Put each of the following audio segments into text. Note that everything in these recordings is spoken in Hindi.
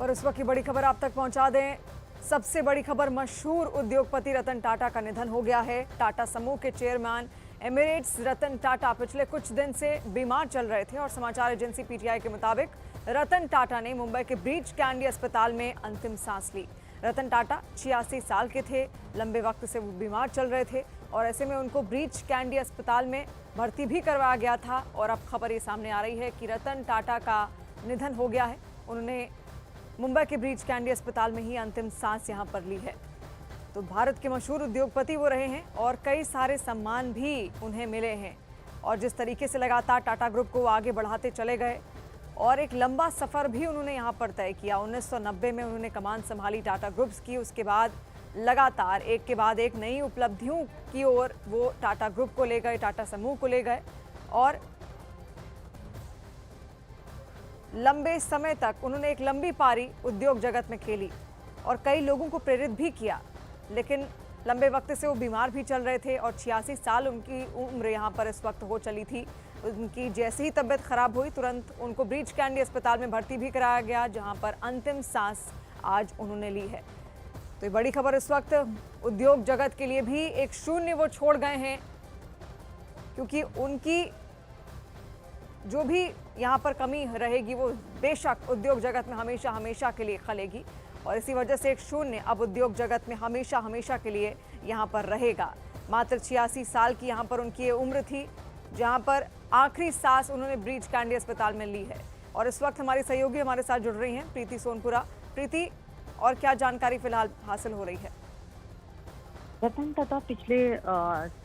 और इस वक्त की बड़ी खबर आप तक पहुंचा दें। सबसे बड़ी खबर, मशहूर उद्योगपति रतन टाटा का निधन हो गया है। टाटा समूह के चेयरमैन एमिरेट्स रतन टाटा पिछले कुछ दिन से बीमार चल रहे थे और समाचार एजेंसी पीटीआई के मुताबिक रतन टाटा ने मुंबई के ब्रीच कैंडी अस्पताल में अंतिम सांस ली। रतन टाटा 86 साल के थे, लंबे वक्त से वो बीमार चल रहे थे और ऐसे में उनको ब्रीच कैंडी अस्पताल में भर्ती भी करवाया गया था। और अब खबर ये सामने आ रही है कि रतन टाटा का निधन हो गया है। उन्होंने मुंबई के ब्रीच कैंडी अस्पताल में ही अंतिम सांस यहां पर ली है। तो भारत के मशहूर उद्योगपति वो रहे हैं और कई सारे सम्मान भी उन्हें मिले हैं। और जिस तरीके से लगातार टाटा ग्रुप को आगे बढ़ाते चले गए और एक लंबा सफ़र भी उन्होंने यहाँ पर तय किया। 1990 में उन्होंने कमान संभाली टाटा ग्रुप्स की। उसके बाद लगातार एक के बाद एक नई उपलब्धियों की ओर वो टाटा ग्रुप को ले गए, टाटा समूह को ले गए और लंबे समय तक उन्होंने एक लंबी पारी उद्योग जगत में खेली और कई लोगों को प्रेरित भी किया। लेकिन लंबे वक्त से वो बीमार भी चल रहे थे और 86 साल उनकी उम्र यहाँ पर इस वक्त हो चली थी। उनकी जैसी ही तबीयत खराब हुई तुरंत उनको ब्रीच कैंडी अस्पताल में भर्ती भी कराया गया, जहाँ पर अंतिम सांस आज उन्होंने ली है। तो ये बड़ी खबर इस वक्त उद्योग जगत के लिए भी एक शून्य वो छोड़ गए हैं, क्योंकि उनकी जो भी यहाँ पर कमी रहेगी वो बेशक उद्योग जगत में हमेशा हमेशा के लिए खलेगी और इसी वजह से एक शून्य अब उद्योग जगत में हमेशा हमेशा के लिए यहाँ पर रहेगा। मात्र 86 साल की यहाँ पर उनकी ये उम्र थी, जहाँ पर आखिरी सांस उन्होंने ब्रीच कैंडी अस्पताल में ली है। और इस वक्त हमारी सहयोगी हमारे साथ जुड़ रही हैं, प्रीति सोनपुरा। प्रीति, और क्या जानकारी फिलहाल हासिल हो रही है? रतन टाटा पिछले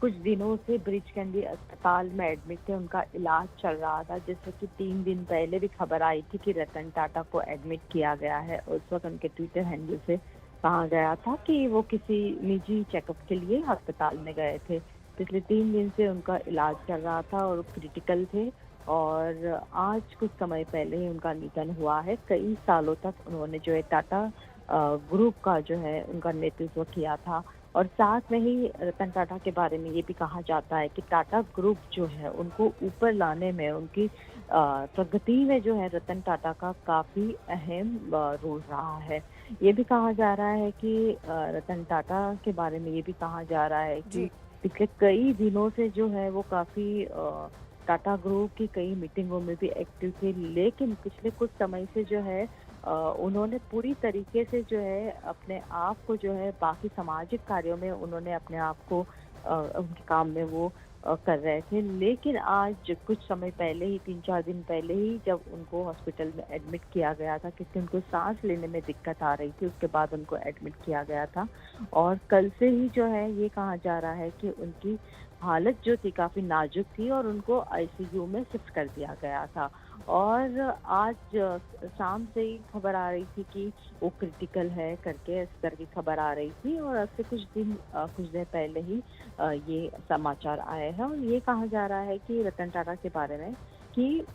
कुछ दिनों से ब्रीच कैंडी अस्पताल में एडमिट थे। उनका इलाज चल रहा था, जैसे कि 3 दिन पहले भी खबर आई थी कि रतन टाटा को एडमिट किया गया है। उस वक्त उनके ट्विटर हैंडल से कहा गया था कि वो किसी निजी चेकअप के लिए अस्पताल में गए थे। पिछले 3 दिन से उनका इलाज चल रहा था और क्रिटिकल थे और आज कुछ समय पहले ही उनका निधन हुआ है। कई सालों तक उन्होंने जो है टाटा ग्रुप का जो है उनका नेतृत्व किया था और साथ में ही रतन टाटा के बारे में ये भी कहा जाता है कि टाटा ग्रुप जो है उनको ऊपर लाने में, उनकी प्रगति में जो है रतन टाटा का काफ़ी अहम रोल रहा है। ये भी कहा जा रहा है कि रतन टाटा के बारे में ये भी कहा जा रहा है कि पिछले कई दिनों से जो है वो काफ़ी टाटा ग्रुप की कई मीटिंगों में भी एक्टिव थे, लेकिन पिछले कुछ समय से जो है उन्होंने पूरी तरीके से जो है अपने आप को जो है बाकी सामाजिक कार्यों में उन्होंने अपने आप को उनके काम में वो कर रहे थे। लेकिन आज कुछ समय पहले ही, 3-4 दिन पहले ही, जब उनको हॉस्पिटल में एडमिट किया गया था क्योंकि उनको सांस लेने में दिक्कत आ रही थी, उसके बाद उनको एडमिट किया गया था और कल से ही जो है ये कहा जा रहा है कि उनकी हालत जो थी काफ़ी नाजुक थी और उनको आईसीयू में शिफ्ट कर दिया गया था। और आज शाम से ही खबर आ रही थी कि वो क्रिटिकल है करके, इस तरह की खबर आ रही थी और अब से कुछ दिन पहले ही ये समाचार आए हैं और ये कहा जा रहा है कि रतन टाटा के बारे में कि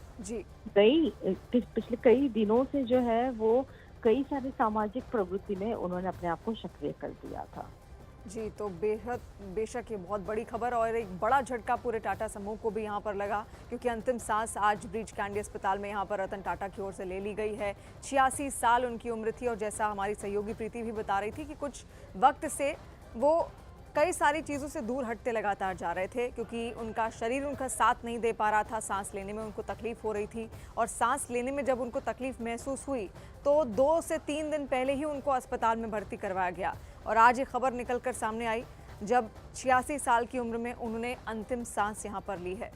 पिछले कई दिनों से जो है वो कई सारी सामाजिक प्रवृत्ति में उन्होंने अपने आप को सक्रिय कर दिया था। जी, तो बेशक ये बहुत बड़ी खबर और एक बड़ा झटका पूरे टाटा समूह को भी यहाँ पर लगा, क्योंकि अंतिम सांस आज ब्रीच कैंडी अस्पताल में यहाँ पर रतन टाटा की ओर से ले ली गई है। 86 साल उनकी उम्र थी और जैसा हमारी सहयोगी प्रीति भी बता रही थी कि कुछ वक्त से वो कई सारी चीज़ों से दूर हटते लगातार जा रहे थे, क्योंकि उनका शरीर उनका साथ नहीं दे पा रहा था। सांस लेने में उनको तकलीफ हो रही थी और सांस लेने में जब उनको तकलीफ महसूस हुई तो 2 से 3 दिन पहले ही उनको अस्पताल में भर्ती करवाया गया और आज ये खबर निकल कर सामने आई जब 86 साल की उम्र में उन्होंने अंतिम सांस यहाँ पर ली है।